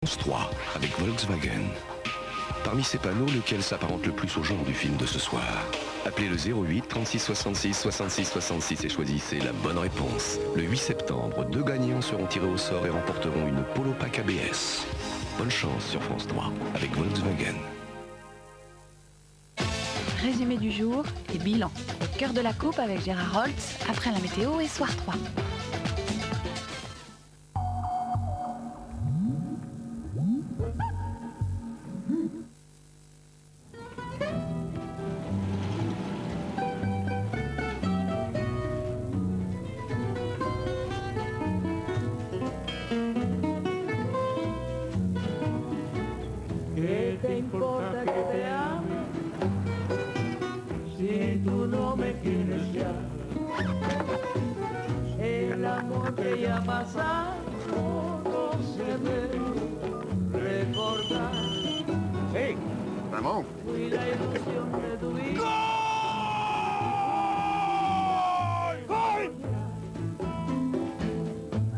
3 avec Volkswagen. Parmi ces panneaux, lequel s'apparente le plus au genre du film de ce soir? Appelez le 08 36 66 66 66 et choisissez la bonne réponse. Le 8 septembre, 2 gagnants seront tirés au sort et remporteront une Polo Pack ABS. Bonne chance sur France 3 avec Volkswagen. Résumé du jour et bilan. Au cœur de la coupe avec Gérard Holtz, après la météo et Soir 3. ¿Qué te importa que te ame si tú no me quieres ya? El amor que ya pasado no se debe recordar. Hey, Ramón. Fui la ilusión que tuviste. ¡Gol!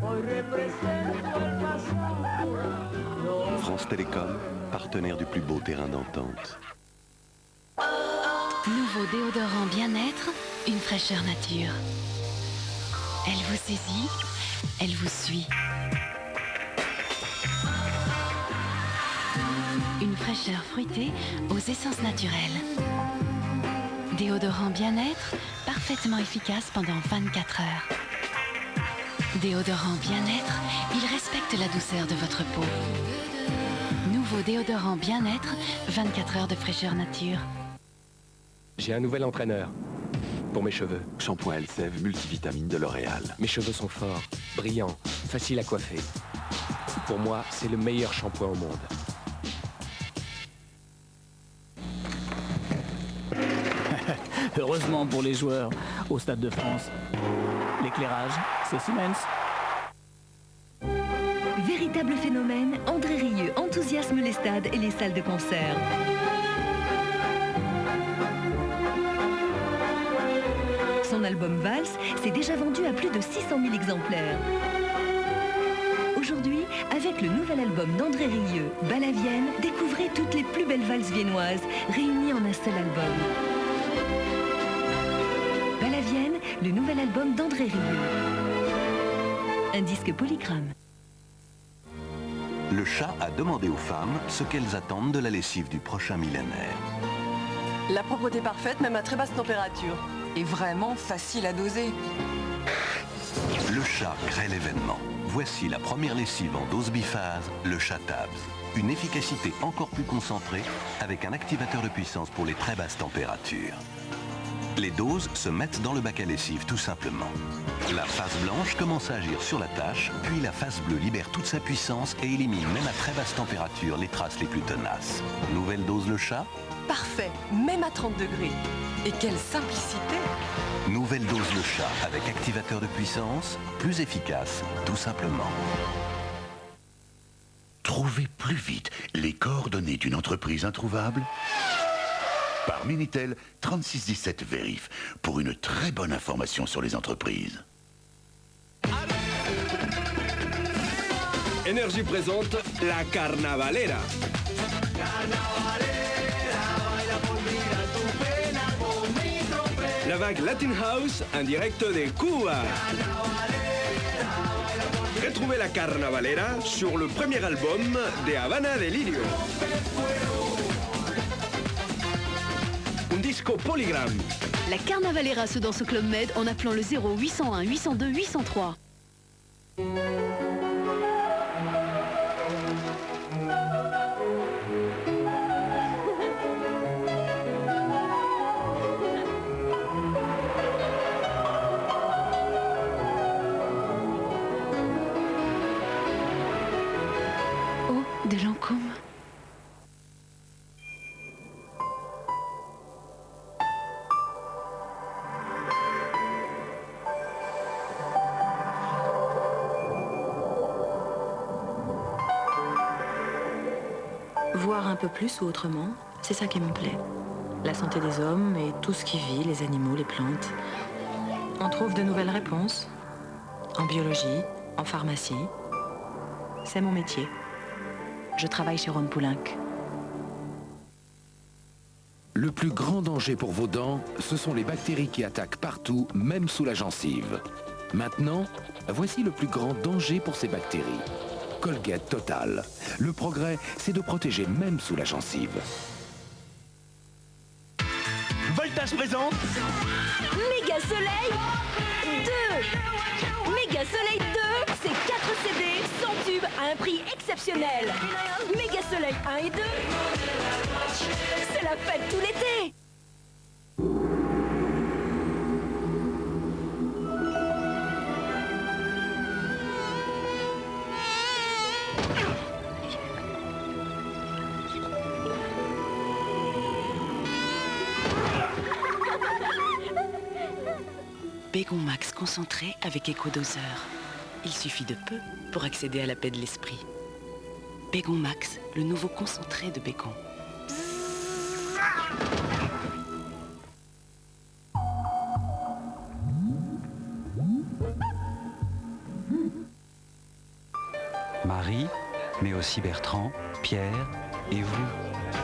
Hoy represento el pasado. France Télécom, partenaire du plus beau terrain d'entente. Nouveau déodorant bien-être, une fraîcheur nature. Elle vous saisit, elle vous suit. Une fraîcheur fruitée aux essences naturelles. Déodorant bien-être, parfaitement efficace pendant 24 heures. Déodorant bien-être, il respecte la douceur de votre peau. Nouveau déodorant bien-être, 24 heures de fraîcheur nature. J'ai un nouvel entraîneur pour mes cheveux. Shampoing Elseve multivitamine de L'Oréal. Mes cheveux sont forts, brillants, faciles à coiffer. Pour moi, c'est le meilleur shampoing au monde. Heureusement pour les joueurs au Stade de France. L'éclairage, c'est Siemens. Véritable phénomène, André Rieu enthousiasme les stades et les salles de concert. Son album Vals s'est déjà vendu à plus de 600 000 exemplaires. Aujourd'hui, avec le nouvel album d'André Rieu, Bal à Vienne, découvrez toutes les plus belles valses viennoises réunies en un seul album. Bal à Vienne, le nouvel album d'André Rieu. Un disque Polygram. Le chat a demandé aux femmes ce qu'elles attendent de la lessive du prochain millénaire. La propreté parfaite, même à très basse température. Et vraiment facile à doser. Le chat crée l'événement. Voici la première lessive en dose biphase, le chat Tabs. Une efficacité encore plus concentrée avec un activateur de puissance pour les très basses températures. Les doses se mettent dans le bac à lessive tout simplement. La phase blanche commence à agir sur la tâche, puis la phase bleue libère toute sa puissance et élimine même à très basse température les traces les plus tenaces. Nouvelle dose le chat? Parfait, même à 30 degrés. Et quelle simplicité! Nouvelle dose le chat avec activateur de puissance, plus efficace, tout simplement. Trouvez plus vite les coordonnées d'une entreprise introuvable par Minitel 3617 Vérif pour une très bonne information sur les entreprises. Énergie présente la Carnavalera. La vague Latin House en direct de Cuba. Retrouvez la Carnavalera sur le premier album de Habana Delirio. Un disco Polygram. La Carnavalera se danse au Club Med en appelant le 0801 802 803. Oh, de Lancôme. Voir un peu plus ou autrement, c'est ça qui me plaît. La santé des hommes et tout ce qui vit, les animaux, les plantes. On trouve de nouvelles réponses, en biologie, en pharmacie. C'est mon métier. Je travaille chez Ron Poulenc. Le plus grand danger pour vos dents, ce sont les bactéries qui attaquent partout, même sous la gencive. Maintenant, voici le plus grand danger pour ces bactéries. Colgate Total. Le progrès, c'est de protéger même sous la gencive. Voltage présente Méga Soleil 2. Méga Soleil 2, c'est 4 CD, 100 tubes à un prix exceptionnel. Méga Soleil 1 et 2, c'est la fête tout l'été. Bégon Max concentré avec éco-doseur. Il suffit de peu pour accéder à la paix de l'esprit. Bégon Max, le nouveau concentré de Bégon. Marie, mais aussi Bertrand, Pierre et vous.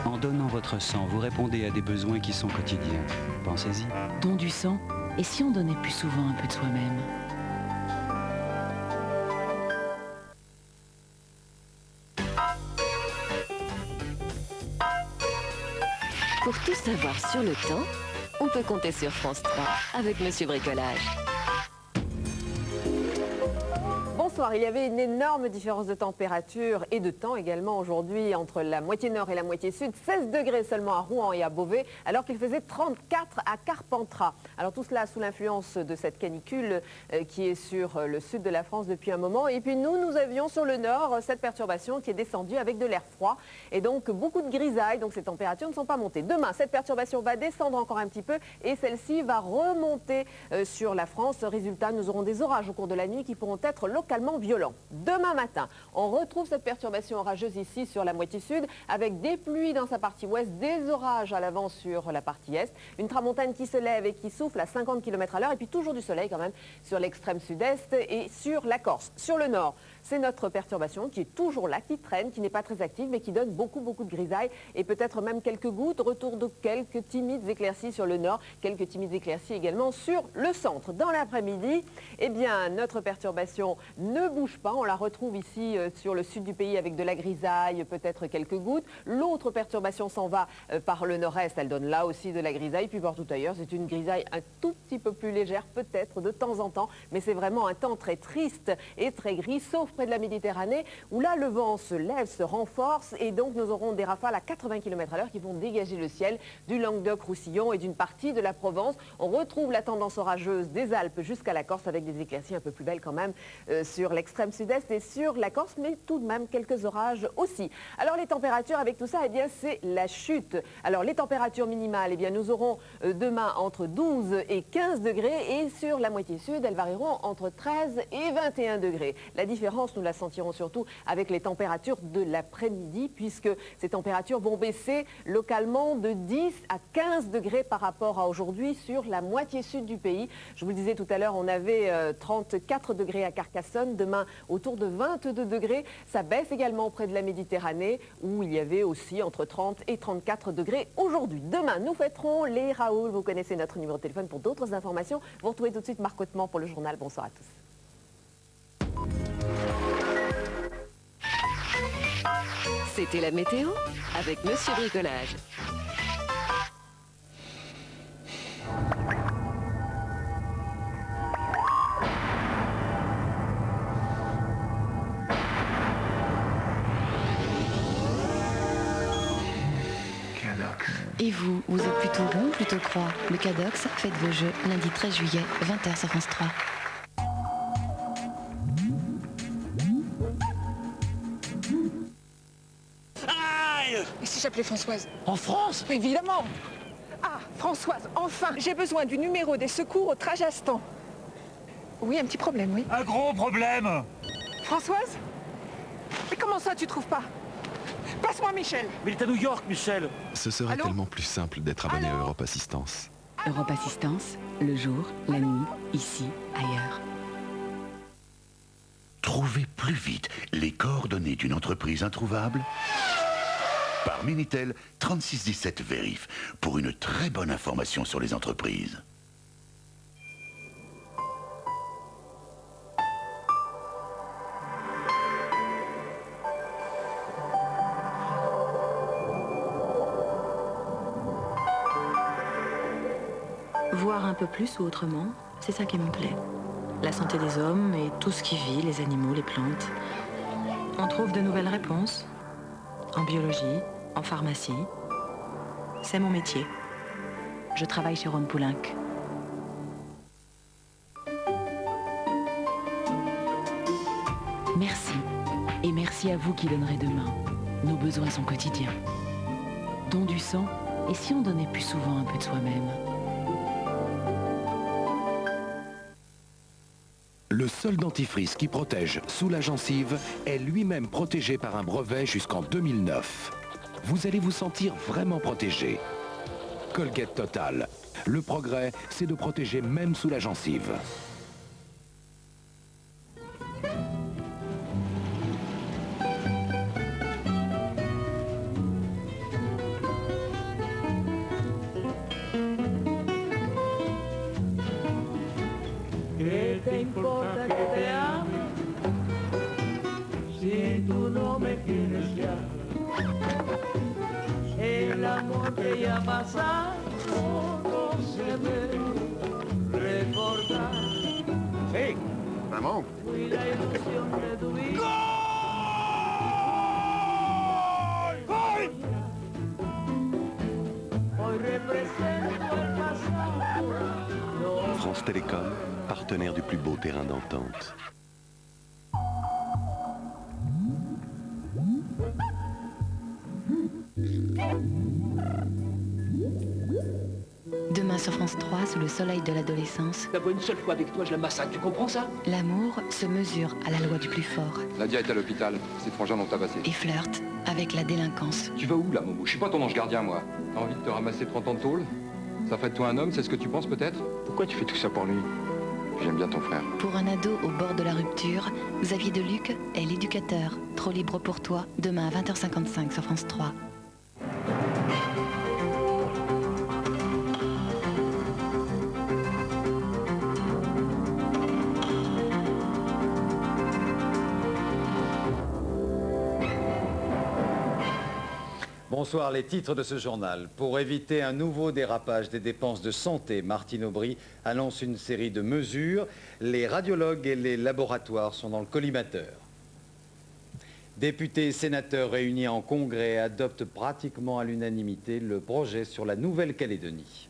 En donnant votre sang, vous répondez à des besoins qui sont quotidiens. Pensez-y. Don du sang. Et si on donnait plus souvent un peu de soi-même? Pour tout savoir sur le temps, on peut compter sur France 3 avec Monsieur Bricolage. Bonsoir, il y avait une énorme différence de température et de temps également aujourd'hui entre la moitié nord et la moitié sud. 16 degrés seulement à Rouen et à Beauvais, alors qu'il faisait 34 à Carpentras. Alors tout cela sous l'influence de cette canicule qui est sur le sud de la France depuis un moment. Et puis nous avions sur le nord cette perturbation qui est descendue avec de l'air froid et donc beaucoup de grisailles, donc ces températures ne sont pas montées. Demain, cette perturbation va descendre encore un petit peu et celle-ci va remonter sur la France. Résultat, nous aurons des orages au cours de la nuit qui pourront être localement violents. Demain matin, on retrouve cette perturbation orageuse ici sur la moitié sud avec des pluies dans sa partie ouest, des orages à l'avant sur la partie est, une tramontane qui se lève et qui souffle à 50 km/h et puis toujours du soleil quand même sur l'extrême sud-est et sur la Corse. Sur le nord, c'est notre perturbation qui est toujours là, qui traîne, qui n'est pas très active mais qui donne beaucoup de grisailles et peut-être même quelques gouttes, retour de quelques timides éclaircies sur le nord, quelques timides éclaircies également sur le centre. Dans l'après-midi, eh bien notre perturbation ne bouge pas, on la retrouve ici sur le sud du pays avec de la grisaille, peut-être quelques gouttes. L'autre perturbation s'en va par le nord-est, elle donne là aussi de la grisaille, puis partout ailleurs, c'est une grisaille un tout petit peu plus légère, peut-être de temps en temps, mais c'est vraiment un temps très triste et très gris, sauf près de la Méditerranée, où là le vent se lève, se renforce, et donc nous aurons des rafales à 80 km/h qui vont dégager le ciel du Languedoc-Roussillon et d'une partie de la Provence. On retrouve la tendance orageuse des Alpes jusqu'à la Corse avec des éclaircies un peu plus belles quand même sur l'extrême sud-est et sur la Corse, mais tout de même quelques orages aussi. Alors les températures avec tout ça, eh bien c'est la chute. Alors les températures minimales, eh bien nous aurons demain entre 12 et 15 degrés et sur la moitié sud, elles varieront entre 13 et 21 degrés. La différence, nous la sentirons surtout avec les températures de l'après-midi puisque ces températures vont baisser localement de 10 à 15 degrés par rapport à aujourd'hui sur la moitié sud du pays. Je vous le disais tout à l'heure, on avait 34 degrés à Carcassonne, demain autour de 22 degrés. Ça baisse également auprès de la Méditerranée où il y avait aussi entre 30 et 34 degrés aujourd'hui. Demain, nous fêterons les Raoul. Vous connaissez notre numéro de téléphone pour d'autres informations. Vous retrouvez tout de suite Marc Hautement pour le journal. Bonsoir à tous. C'était la météo avec Monsieur Bricolage. Et vous êtes plutôt rond, plutôt croix? Le Cadox, faites vos jeux lundi 13 juillet, 20h sur France 3. Et si j'appelais Françoise? En France? Évidemment. Ah, Françoise, enfin, j'ai besoin du numéro des secours au Trajastan. Oui, un petit problème, oui. Un gros problème. Françoise? Mais comment ça, tu trouves pas? Passe-moi Michel. Mais il est à New York, Michel. Ce serait tellement plus simple d'être abonné à Europe Assistance. Europe Assistance, le jour, la nuit, ici, ailleurs. Trouvez plus vite les coordonnées d'une entreprise introuvable par Minitel 3617 Vérif pour une très bonne information sur les entreprises. Voir un peu plus ou autrement, c'est ça qui me plaît. La santé des hommes et tout ce qui vit, les animaux, les plantes. On trouve de nouvelles réponses en biologie, en pharmacie. C'est mon métier. Je travaille chez Rhône Poulenc. Merci. Et merci à vous qui donnerez demain. Nos besoins sont quotidiens. Don du sang, et si on donnait plus souvent un peu de soi-même? Le seul dentifrice qui protège sous la gencive est lui-même protégé par un brevet jusqu'en 2009. Vous allez vous sentir vraiment protégé. Colgate Total. Le progrès, c'est de protéger même sous la gencive. ¿Qué te importa que te ame si tú no me quieres ya? El amor que ya pasado no se ve recordar. Sí, Ramón. Fui la ilusión de tu vida. ¡Gol! Hoy represento el pasado. France Télécom, partenaire du plus beau terrain d'entente. Demain sur France 3, sous le soleil de l'adolescence, La vois une seule fois avec toi, je la massacre, tu comprends ça? l'amour se mesure à la loi du plus fort Nadia est à l'hôpital, ses frangins l'ont tabassée. et flirte avec la délinquance. Tu vas où là, Momo? Je suis pas ton ange gardien, moi. T'as envie de te ramasser 30 ans de tôle? Ça ferait de toi un homme, c'est ce que tu penses peut-être? Pourquoi tu fais tout ça pour lui? J'aime bien ton frère. Pour un ado au bord de la rupture, Xavier Deluc est l'éducateur. Trop libre pour toi, demain à 20h55 sur France 3. Bonsoir, les titres de ce journal. Pour éviter un nouveau dérapage des dépenses de santé, Martine Aubry annonce une série de mesures. Les radiologues et les laboratoires sont dans le collimateur. Députés et sénateurs réunis en congrès adoptent pratiquement à l'unanimité le projet sur la Nouvelle-Calédonie.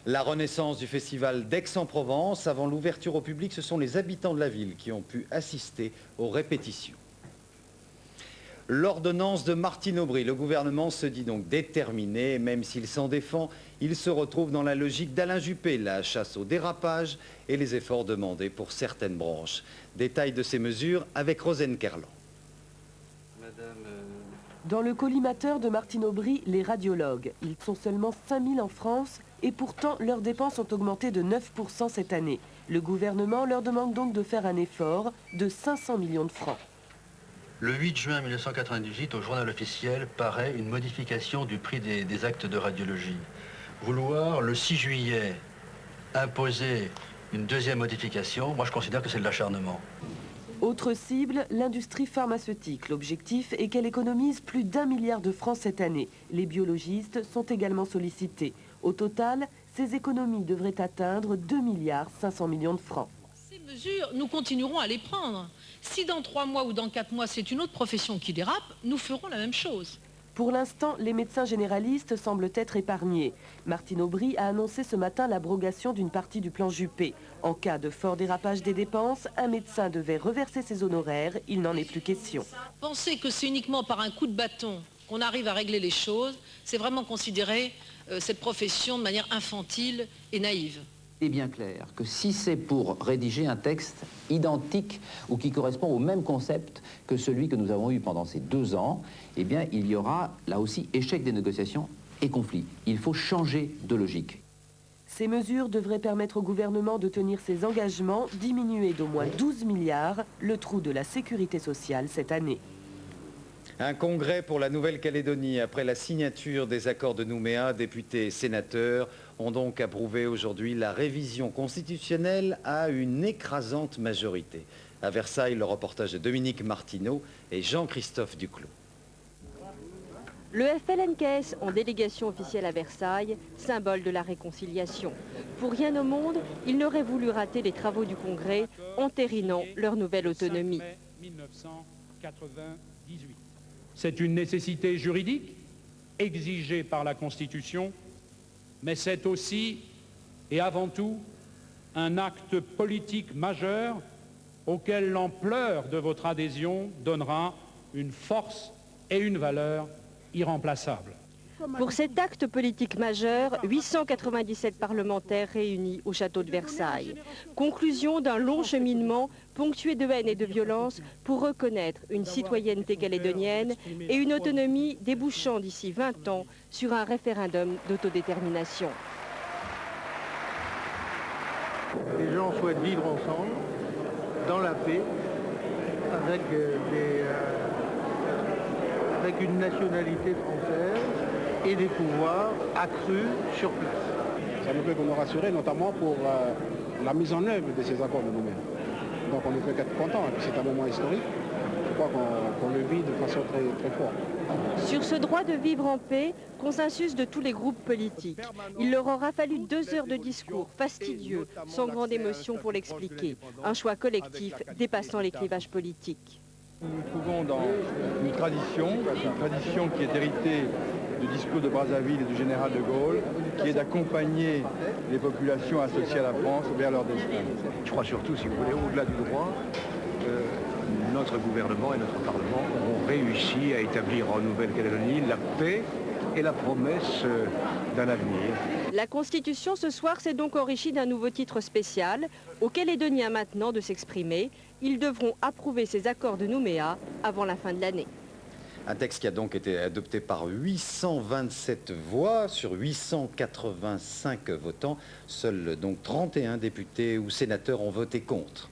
La renaissance du festival d'Aix-en-Provence, avant l'ouverture au public, ce sont les habitants de la ville qui ont pu assister aux répétitions. L'ordonnance de Martine Aubry, le gouvernement se dit donc déterminé, même s'il s'en défend, il se retrouve dans la logique d'Alain Juppé, la chasse au dérapage et les efforts demandés pour certaines branches. Détail de ces mesures avec Rosane Kerlan. Dans le collimateur de Martine Aubry, les radiologues. Ils sont seulement 5000 en France et pourtant leurs dépenses ont augmenté de 9% cette année. Le gouvernement leur demande donc de faire un effort de 500 millions de francs. Le 8 juin 1998, au journal officiel, paraît une modification du prix des actes de radiologie. Vouloir, le 6 juillet, imposer une deuxième modification, moi je considère que c'est de l'acharnement. Autre cible, l'industrie pharmaceutique. L'objectif est qu'elle économise plus d'1 milliard de francs cette année. Les biologistes sont également sollicités. Au total, ces économies devraient atteindre 2 milliards 500 millions de francs. Ces mesures, nous continuerons à les prendre. Si dans 3 mois ou dans 4 mois, c'est une autre profession qui dérape, nous ferons la même chose. Pour l'instant, les médecins généralistes semblent être épargnés. Martine Aubry a annoncé ce matin l'abrogation d'une partie du plan Juppé. En cas de fort dérapage des dépenses, un médecin devait reverser ses honoraires. Il n'en est plus question. Penser que c'est uniquement par un coup de bâton qu'on arrive à régler les choses, c'est vraiment considérer cette profession de manière infantile et naïve. Il est bien clair que si c'est pour rédiger un texte identique ou qui correspond au même concept que celui que nous avons eu pendant ces 2 ans, eh bien, il y aura là aussi échec des négociations et conflit. Il faut changer de logique. Ces mesures devraient permettre au gouvernement de tenir ses engagements, diminuer d'au moins 12 milliards le trou de la sécurité sociale cette année. Un congrès pour la Nouvelle-Calédonie. Après la signature des accords de Nouméa, députés et sénateurs ont donc approuvé aujourd'hui la révision constitutionnelle à une écrasante majorité. À Versailles, le reportage de Dominique Martineau et Jean-Christophe Duclos. Le FLNKS en délégation officielle à Versailles, symbole de la réconciliation. Pour rien au monde, ils n'auraient voulu rater les travaux du Congrès, entérinant leur nouvelle autonomie. 1998. C'est une nécessité juridique exigée par la Constitution, mais c'est aussi et avant tout un acte politique majeur auquel l'ampleur de votre adhésion donnera une force et une valeur irremplaçables. Pour cet acte politique majeur, 897 parlementaires réunis au château de Versailles. Conclusion d'un long cheminement ponctué de haine et de violence pour reconnaître une citoyenneté calédonienne et une autonomie débouchant d'ici 20 ans sur un référendum d'autodétermination. Les gens souhaitent vivre ensemble, dans la paix, avec une nationalité française et des pouvoirs accrus sur place. Ça ne peut que nous rassurer, notamment pour la mise en œuvre de ces accords de Nouméa. Donc on ne peut qu'être content, et puis c'est un moment historique. Je crois qu'on le vit de façon très, très forte. Sur ce droit de vivre en paix, consensus de tous les groupes politiques. Il leur aura fallu 2 heures de discours fastidieux, sans grande émotion pour l'expliquer. Un choix collectif dépassant les clivages politiques. Nous nous trouvons dans une tradition qui est héritée du discours de Brazzaville et du général de Gaulle, qui est d'accompagner les populations associées à la France vers leur destin. Je crois surtout, si vous voulez, au-delà du droit, notre gouvernement et notre Parlement ont réussi à établir en Nouvelle-Calédonie la paix et la promesse d'un avenir. La Constitution ce soir s'est donc enrichie d'un nouveau titre spécial. Aux Calédoniens maintenant de s'exprimer. Ils devront approuver ces accords de Nouméa avant la fin de l'année. Un texte qui a donc été adopté par 827 voix sur 885 votants. Seuls donc 31 députés ou sénateurs ont voté contre.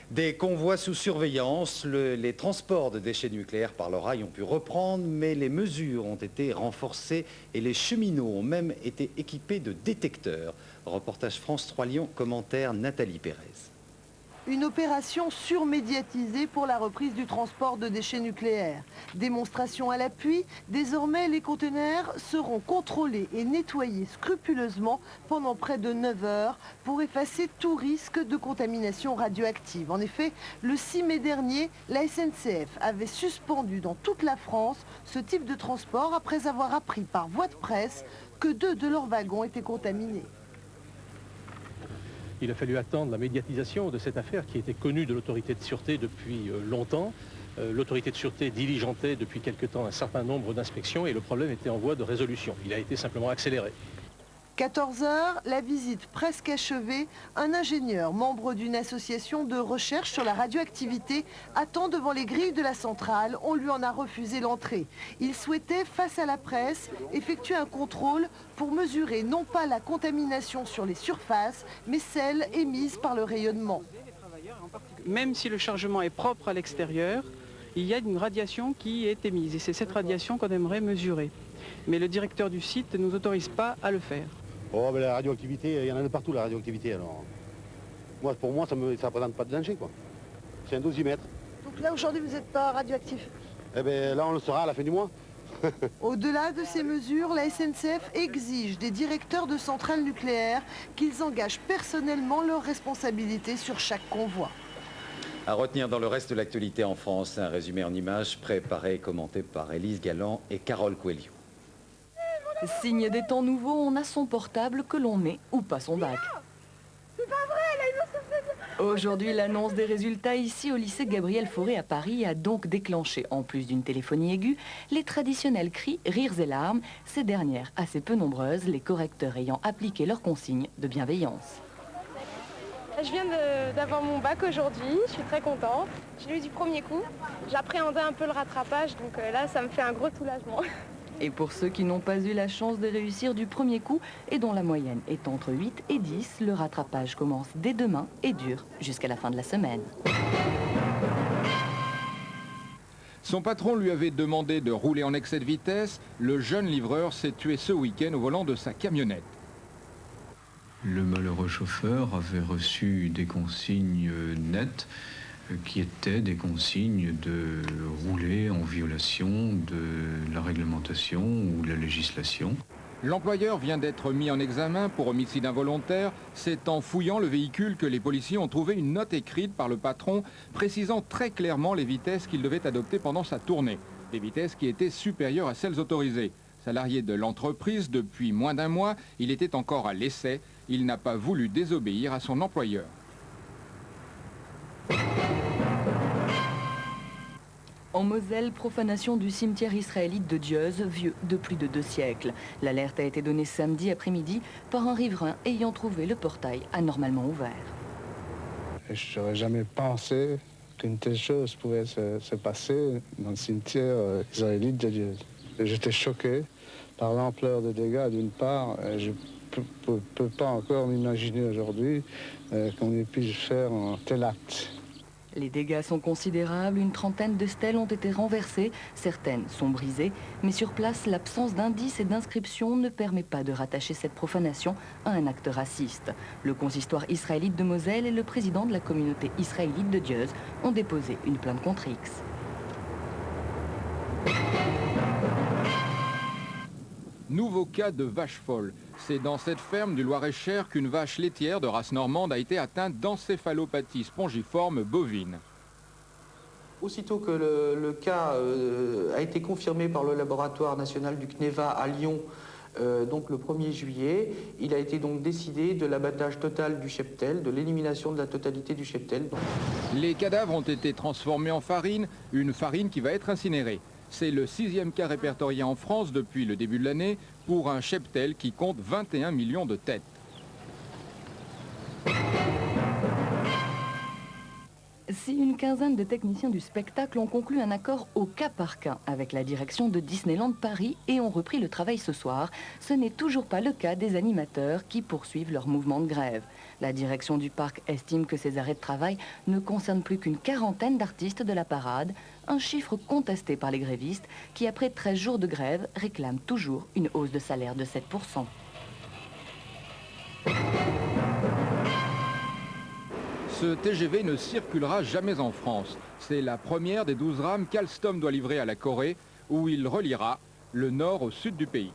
Des convois sous surveillance, les transports de déchets nucléaires par le rail ont pu reprendre, mais les mesures ont été renforcées et les cheminots ont même été équipés de détecteurs. Reportage France 3 Lyon, commentaire Nathalie Pérez. Une opération surmédiatisée pour la reprise du transport de déchets nucléaires. Démonstration à l'appui, désormais les conteneurs seront contrôlés et nettoyés scrupuleusement pendant près de 9 heures pour effacer tout risque de contamination radioactive. En effet, le 6 mai dernier, la SNCF avait suspendu dans toute la France ce type de transport après avoir appris par voie de presse que 2 de leurs wagons étaient contaminés. Il a fallu attendre la médiatisation de cette affaire qui était connue de l'autorité de sûreté depuis longtemps. L'autorité de sûreté diligentait depuis quelque temps un certain nombre d'inspections et le problème était en voie de résolution. Il a été simplement accéléré. 14 heures, la visite presque achevée, un ingénieur, membre d'une association de recherche sur la radioactivité, attend devant les grilles de la centrale. On lui en a refusé l'entrée. Il souhaitait, face à la presse, effectuer un contrôle pour mesurer non pas la contamination sur les surfaces, mais celle émise par le rayonnement. Même si le chargement est propre à l'extérieur, il y a une radiation qui est émise et c'est cette radiation qu'on aimerait mesurer. Mais le directeur du site ne nous autorise pas à le faire. Oh, mais la radioactivité, il y en a de partout, la radioactivité, alors. Moi, pour moi, ça ne représente pas de danger, quoi. C'est un dosimètre. Donc là, aujourd'hui, vous n'êtes pas radioactif? Eh bien, là, on le sera à la fin du mois. Au-delà de ces mesures, la SNCF exige des directeurs de centrales nucléaires qu'ils engagent personnellement leurs responsabilités sur chaque convoi. À retenir dans le reste de l'actualité en France, un résumé en images préparé et commenté par Élise Galland et Carole Coelho. Signe des temps nouveaux, on a son portable que l'on met ou pas son bac. C'est pas vrai, là, ils vont se faire... Aujourd'hui, l'annonce des résultats ici au lycée Gabriel Fauré à Paris a donc déclenché, en plus d'une téléphonie aiguë, les traditionnels cris, rires et larmes, ces dernières assez peu nombreuses, les correcteurs ayant appliqué leurs consignes de bienveillance. Je viens d'avoir mon bac aujourd'hui, je suis très contente. Je l'ai eu du premier coup. J'appréhendais un peu le rattrapage, donc là, ça me fait un gros soulagement. Et pour ceux qui n'ont pas eu la chance de réussir du premier coup et dont la moyenne est entre 8 et 10, le rattrapage commence dès demain et dure jusqu'à la fin de la semaine. Son patron lui avait demandé de rouler en excès de vitesse. Le jeune livreur s'est tué ce week-end au volant de sa camionnette. Le malheureux chauffeur avait reçu des consignes nettes qui étaient des consignes de rouler en violation de la réglementation ou de la législation. L'employeur vient d'être mis en examen pour homicide involontaire. C'est en fouillant le véhicule que les policiers ont trouvé une note écrite par le patron précisant très clairement les vitesses qu'il devait adopter pendant sa tournée. Des vitesses qui étaient supérieures à celles autorisées. Salarié de l'entreprise depuis moins d'un mois, il était encore à l'essai. Il n'a pas voulu désobéir à son employeur. En Moselle, profanation du cimetière israélite de Dieuze, vieux de plus de 2 siècles. L'alerte a été donnée samedi après-midi par un riverain ayant trouvé le portail anormalement ouvert. Je n'aurais jamais pensé qu'une telle chose pouvait se passer dans le cimetière israélite de Dieuze. J'étais choqué par l'ampleur des dégâts d'une part. Je ne peux pas encore m'imaginer aujourd'hui qu'on ait pu faire un tel acte. Les dégâts sont considérables, une trentaine de stèles ont été renversées, certaines sont brisées, mais sur place, l'absence d'indices et d'inscriptions ne permet pas de rattacher cette profanation à un acte raciste. Le consistoire israélite de Moselle et le président de la communauté israélite de Dieuze ont déposé une plainte contre X. Nouveau cas de vache folle. C'est dans cette ferme du Loir-et-Cher qu'une vache laitière de race normande a été atteinte d'encéphalopathie spongiforme bovine. Aussitôt que le cas a été confirmé par le laboratoire national du CNEVA à Lyon, donc le 1er juillet, il a été donc décidé de l'abattage total du cheptel, de l'élimination de la totalité du cheptel. Les cadavres ont été transformés en farine, une farine qui va être incinérée. C'est le 6e cas répertorié en France depuis le début de l'année pour un cheptel qui compte 21 millions de têtes. Si une quinzaine de techniciens du spectacle ont conclu un accord au cas par cas avec la direction de Disneyland Paris et ont repris le travail ce soir, ce n'est toujours pas le cas des animateurs qui poursuivent leur mouvement de grève. La direction du parc estime que ces arrêts de travail ne concernent plus qu'une quarantaine d'artistes de la parade, un chiffre contesté par les grévistes qui, après 13 jours de grève, réclament toujours une hausse de salaire de 7%. Ce TGV ne circulera jamais en France. C'est la première des 12 rames qu'Alstom doit livrer à la Corée, où il reliera le nord au sud du pays.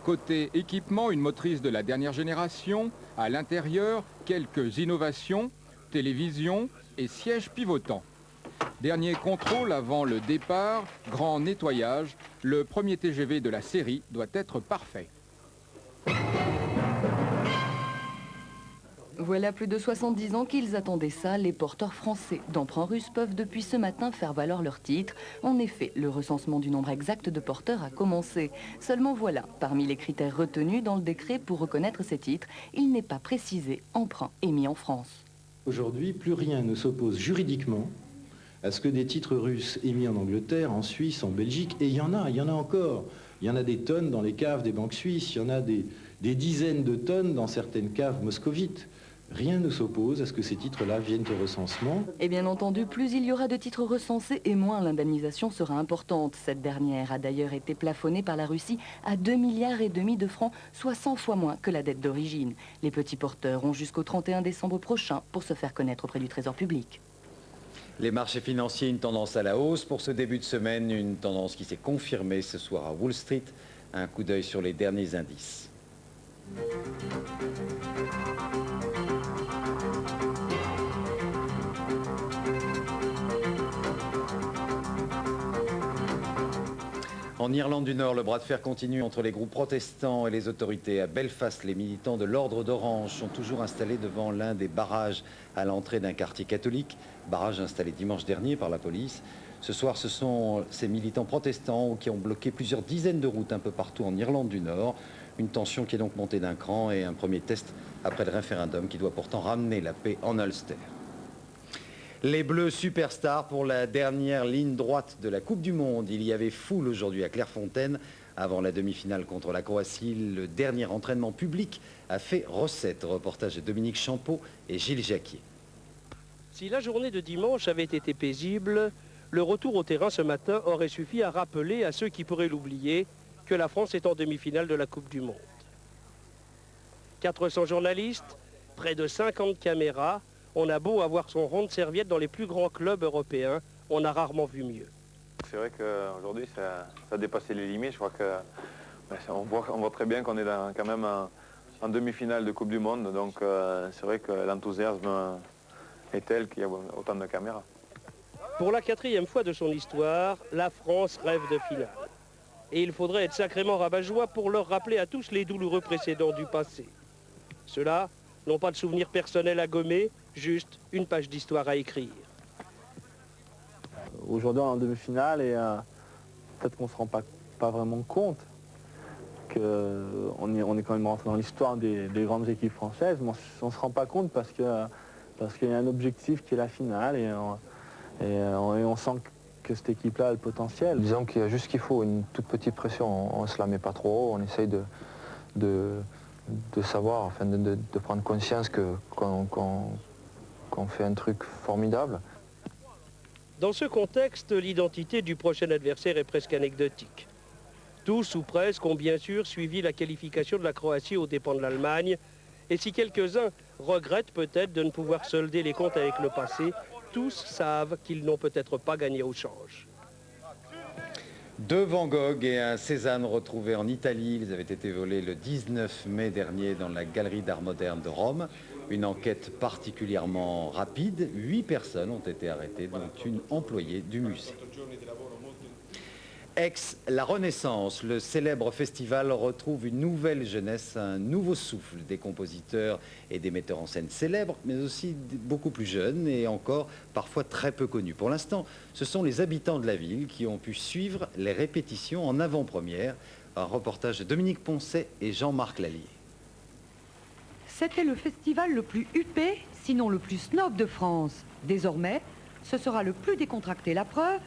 Côté équipement, une motrice de la dernière génération. À l'intérieur, quelques innovations, télévision et sièges pivotants. Dernier contrôle avant le départ, grand nettoyage. Le premier TGV de la série doit être parfait. Voilà plus de 70 ans qu'ils attendaient ça. Les porteurs français d'emprunt russe peuvent depuis ce matin faire valoir leur titre. En effet, le recensement du nombre exact de porteurs a commencé. Seulement voilà, parmi les critères retenus dans le décret pour reconnaître ces titres, il n'est pas précisé emprunt émis en France. Aujourd'hui, plus rien ne s'oppose juridiquement à ce que des titres russes émis en Angleterre, en Suisse, en Belgique, et il y en a encore. Il y en a des tonnes dans les caves des banques suisses, il y en a des dizaines de tonnes dans certaines caves moscovites. Rien ne s'oppose à ce que ces titres-là viennent au recensement. Et bien entendu, plus il y aura de titres recensés et moins l'indemnisation sera importante. Cette dernière a d'ailleurs été plafonnée par la Russie à 2,5 milliards de francs, soit 100 fois moins que la dette d'origine. Les petits porteurs ont jusqu'au 31 décembre prochain pour se faire connaître auprès du Trésor public. Les marchés financiers, une tendance à la hausse pour ce début de semaine, une tendance qui s'est confirmée ce soir à Wall Street. Un coup d'œil sur les derniers indices. En Irlande du Nord, le bras de fer continue entre les groupes protestants et les autorités. À Belfast, les militants de l'Ordre d'Orange sont toujours installés devant l'un des barrages à l'entrée d'un quartier catholique. Barrage installé dimanche dernier par la police. Ce soir, ce sont ces militants protestants qui ont bloqué plusieurs dizaines de routes un peu partout en Irlande du Nord. Une tension qui est donc montée d'un cran et un premier test après le référendum qui doit pourtant ramener la paix en Ulster. Les Bleus superstars pour la dernière ligne droite de la Coupe du Monde. Il y avait foule aujourd'hui à Clairefontaine. Avant la demi-finale contre la Croatie, le dernier entraînement public a fait recette. Reportage de Dominique Champeau et Gilles Jacquier. Si la journée de dimanche avait été paisible, le retour au terrain ce matin aurait suffi à rappeler à ceux qui pourraient l'oublier que la France est en demi-finale de la Coupe du Monde. 400 journalistes, près de 50 caméras, on a beau avoir son rond de serviette dans les plus grands clubs européens, on a rarement vu mieux. C'est vrai qu'aujourd'hui, ça a dépassé les limites. Je crois que on voit très bien qu'on est quand même en demi-finale de Coupe du Monde. Donc c'est vrai que l'enthousiasme est tel qu'il y a autant de caméras. Pour la 4e fois de son histoire, la France rêve de finale. Et il faudrait être sacrément rabat-joie pour leur rappeler à tous les douloureux précédents du passé. Ceux-là n'ont pas de souvenirs personnels à gommer, juste une page d'histoire à écrire. Aujourd'hui, on est en demi-finale et peut-être qu'on ne se rend pas vraiment compte qu'on est quand même rentré dans l'histoire des grandes équipes françaises. Mais on ne se rend pas compte parce qu'il y a un objectif qui est la finale et on sent que cette équipe-là a le potentiel. Disons qu'il y a juste ce qu'il faut, une toute petite pression, on ne se la met pas trop haut, on essaye de savoir, enfin de prendre conscience qu'on fait un truc formidable. Dans ce contexte, l'identité du prochain adversaire est presque anecdotique. Tous ou presque ont bien sûr suivi la qualification de la Croatie aux dépens de l'Allemagne. Et si quelques-uns regrettent peut-être de ne pouvoir solder les comptes avec le passé, tous savent qu'ils n'ont peut-être pas gagné au change. Deux Van Gogh et un Cézanne retrouvés en Italie. Ils avaient été volés le 19 mai dernier dans la Galerie d'Art Moderne de Rome. Une enquête particulièrement rapide. 8 personnes ont été arrêtées, dont une employée du musée. La Renaissance, le célèbre festival retrouve une nouvelle jeunesse, un nouveau souffle des compositeurs et des metteurs en scène célèbres, mais aussi beaucoup plus jeunes et encore parfois très peu connus. Pour l'instant, ce sont les habitants de la ville qui ont pu suivre les répétitions en avant-première. Un reportage de Dominique Poncet et Jean-Marc Lallier. C'était le festival le plus huppé, sinon le plus snob de France. Désormais, ce sera le plus décontracté. La preuve,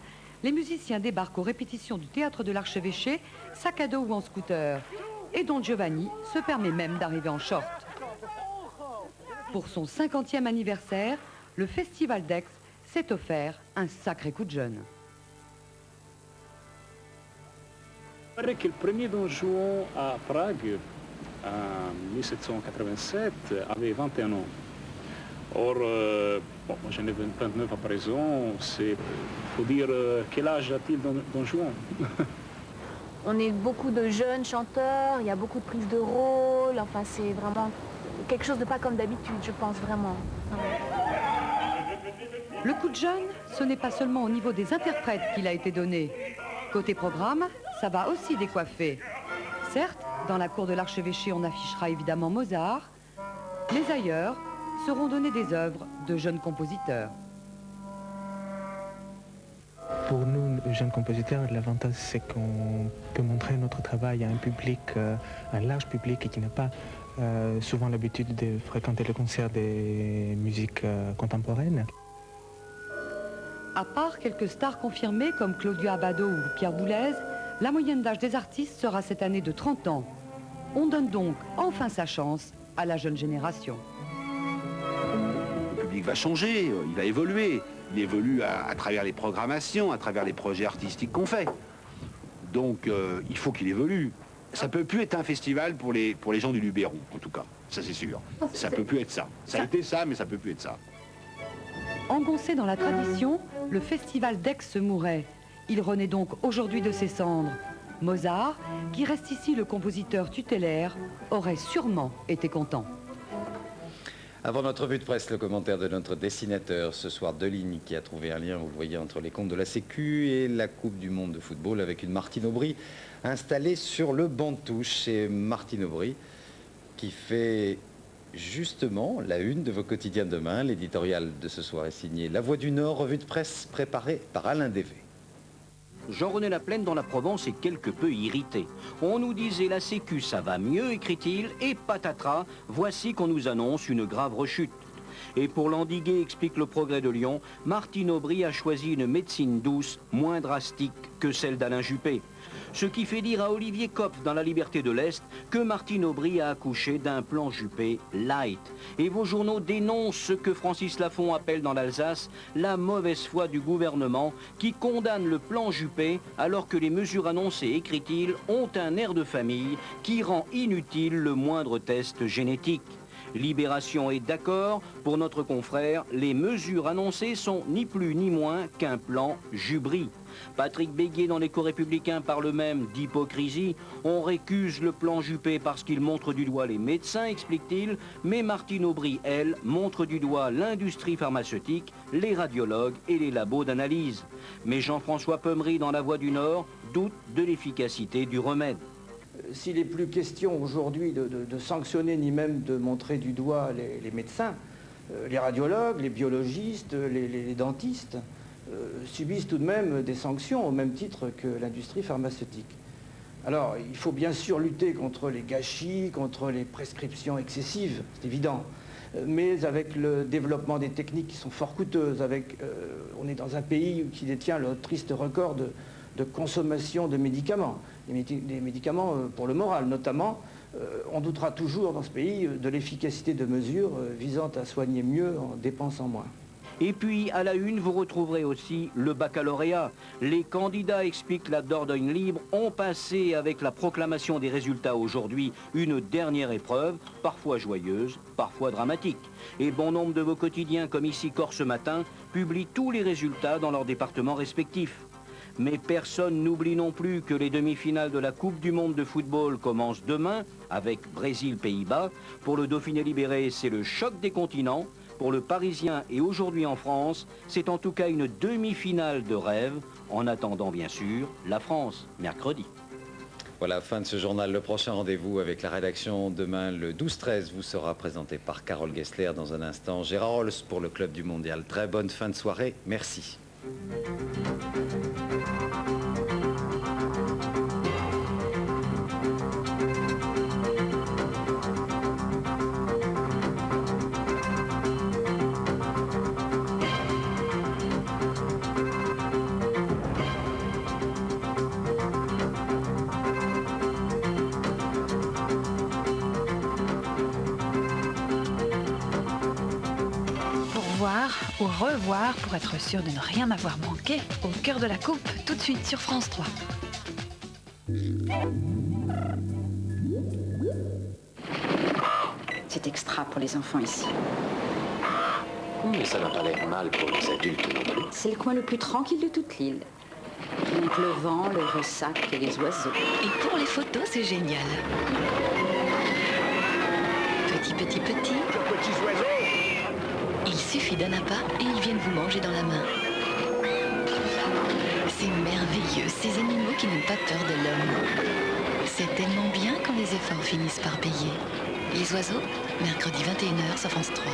les musiciens débarquent aux répétitions du théâtre de l'Archevêché, sac à dos ou en scooter. Et Don Giovanni se permet même d'arriver en short. Pour son 50e anniversaire, le Festival d'Aix s'est offert un sacré coup de jeune. Il paraît que le premier Don Juan à Prague, en 1787, avait 21 ans. Or, bon, moi j'en ai 29 à présent, il faut dire quel âge a-t-il Don Juan? On est beaucoup de jeunes chanteurs, il y a beaucoup de prises de rôle, enfin c'est vraiment quelque chose de pas comme d'habitude, je pense vraiment. Le coup de jeune, ce n'est pas seulement au niveau des interprètes qu'il a été donné. Côté programme, ça va aussi décoiffer. Certes, dans la cour de l'Archevêché, on affichera évidemment Mozart, mais ailleurs seront données des œuvres de jeunes compositeurs. Pour nous, jeunes compositeurs, l'avantage c'est qu'on peut montrer notre travail à un public, un large public qui n'a pas souvent l'habitude de fréquenter le concert des musiques contemporaines. À part quelques stars confirmées comme Claudio Abbado ou Pierre Boulez, la moyenne d'âge des artistes sera cette année de 30 ans. On donne donc enfin sa chance à la jeune génération. Le public va changer, il va évoluer. Il évolue à travers les programmations, à travers les projets artistiques qu'on fait. Donc il faut qu'il évolue. Ça ne peut plus être un festival pour les gens du Luberon, en tout cas. Ça c'est sûr. Ça ne peut plus être ça. Ça a été ça, mais ça ne peut plus être ça. Engoncé dans la tradition, le festival d'Aix se mourait. Il renaît donc aujourd'hui de ses cendres. Mozart, qui reste ici le compositeur tutélaire, aurait sûrement été content. Avant notre revue de presse, le commentaire de notre dessinateur ce soir, Deligne, qui a trouvé un lien, vous le voyez, entre les comptes de la Sécu et la Coupe du Monde de football avec une Martine Aubry installée sur le banc de touche. C'est Martine Aubry qui fait justement la une de vos quotidiens demain. L'éditorial de ce soir est signé La Voix du Nord, revue de presse préparée par Alain Dévé. Jean-René Laplaine dans la Provence est quelque peu irrité. On nous disait la Sécu ça va mieux, écrit-il, et patatras, voici qu'on nous annonce une grave rechute. Et pour l'endiguer, explique le Progrès de Lyon, Martine Aubry a choisi une médecine douce, moins drastique que celle d'Alain Juppé. Ce qui fait dire à Olivier Kopf dans La Liberté de l'Est que Martine Aubry a accouché d'un plan Juppé light. Et vos journaux dénoncent ce que Francis Lafont appelle dans l'Alsace la mauvaise foi du gouvernement qui condamne le plan Juppé alors que les mesures annoncées, écrit-il, ont un air de famille qui rend inutile le moindre test génétique. Libération est d'accord, pour notre confrère, les mesures annoncées sont ni plus ni moins qu'un plan Jubry. Patrick Béguier dans l'Éco-Républicain parle même d'hypocrisie. On récuse le plan Juppé parce qu'il montre du doigt les médecins, explique-t-il, mais Martine Aubry, elle, montre du doigt l'industrie pharmaceutique, les radiologues et les labos d'analyse. Mais Jean-François Pommery dans La Voix du Nord doute de l'efficacité du remède. S'il n'est plus question aujourd'hui de sanctionner ni même de montrer du doigt les médecins, les radiologues, les biologistes, les dentistes subissent tout de même des sanctions au même titre que l'industrie pharmaceutique. Alors, il faut bien sûr lutter contre les gâchis, contre les prescriptions excessives, c'est évident, mais avec le développement des techniques qui sont fort coûteuses, on est dans un pays qui détient le triste record de consommation de médicaments, des médicaments pour le moral notamment. On doutera toujours dans ce pays de l'efficacité de mesures visant à soigner mieux en dépensant moins. Et puis, à la une, vous retrouverez aussi le baccalauréat. Les candidats, explique la Dordogne Libre, ont passé avec la proclamation des résultats aujourd'hui une dernière épreuve, parfois joyeuse, parfois dramatique. Et bon nombre de vos quotidiens, comme ici Corse ce matin, publient tous les résultats dans leurs départements respectifs. Mais personne n'oublie non plus que les demi-finales de la Coupe du Monde de football commencent demain avec Brésil-Pays-Bas. Pour le Dauphiné libéré, c'est le choc des continents. Pour le Parisien et aujourd'hui en France, c'est en tout cas une demi-finale de rêve, en attendant bien sûr la France, mercredi. Voilà, fin de ce journal. Le prochain rendez-vous avec la rédaction demain, le 12-13, vous sera présenté par Carole Gessler. Dans un instant, Gérard Rolls pour le Club du Mondial. Très bonne fin de soirée. Merci. Ou revoir pour être sûr de ne rien avoir manqué au cœur de la coupe, tout de suite sur France 3. C'est extra pour les enfants ici. Mais ça n'a pas l'air mal pour les adultes non plus. C'est le coin le plus tranquille de toute l'île. Donc le vent, le ressac et les oiseaux. Et pour les photos, c'est génial. Petit. Petits oiseaux. Il suffit d'un appât et ils viennent vous manger dans la main. C'est merveilleux, ces animaux qui n'ont pas peur de l'homme. C'est tellement bien quand les efforts finissent par payer. Les oiseaux, mercredi 21h sur France 3.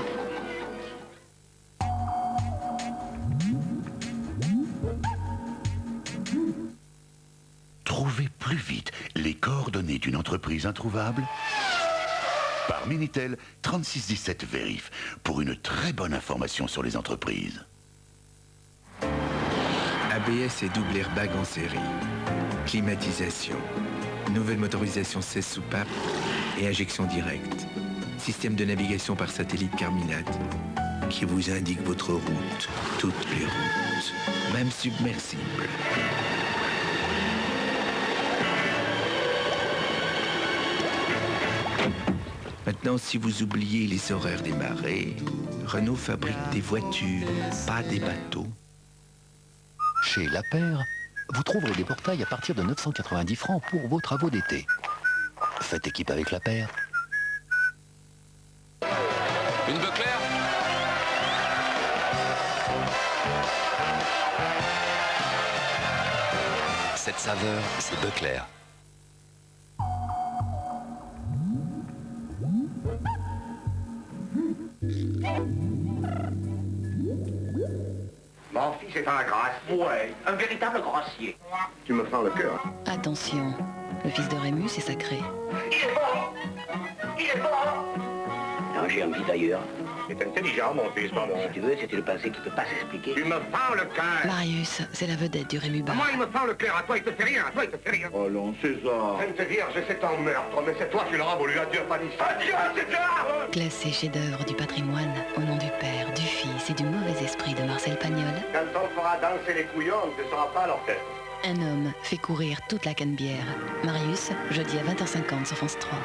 Trouvez plus vite les coordonnées d'une entreprise introuvable par Minitel 3617 Vérif pour une très bonne information sur les entreprises. ABS et double airbag en série. Climatisation. Nouvelle motorisation 16 soupapes et injection directe. Système de navigation par satellite Carminat qui vous indique votre route, toutes les routes, même submersible. Maintenant, si vous oubliez les horaires des marées, Renault fabrique des voitures, pas des bateaux. Chez La Paire, vous trouverez des portails à partir de 990 francs pour vos travaux d'été. Faites équipe avec La Paire. Une bœuf claire ? Cette saveur, c'est bœuf clair. Mon fils est un gracier. Ouais, un véritable gracier. Tu me fends le cœur. Attention, le fils de Rémus est sacré. Il est bon. Non, j'ai envie d'ailleurs. C'est intelligent, mon fils, pardon. Si tu veux, c'est une pensée qui peut pas s'expliquer. Tu me fends le cœur. Marius, c'est la vedette du Rémubar. Moi, il me fend le cœur. À toi, il te fait rien. À toi, il te fait rien. Oh non, César. Sainte Vierge, c'est un meurtre, mais c'est toi qui l'auras voulu. Adieu, Fanny. Adieu, César. Classé chef-d'œuvre du patrimoine, au nom du Père, du Fils et du mauvais esprit de Marcel Pagnol, Quand on fera danser les couillons, on ne sera pas à l'orchestre. un homme fait courir toute la Canebière. Marius, jeudi à 20h50 sur France 3.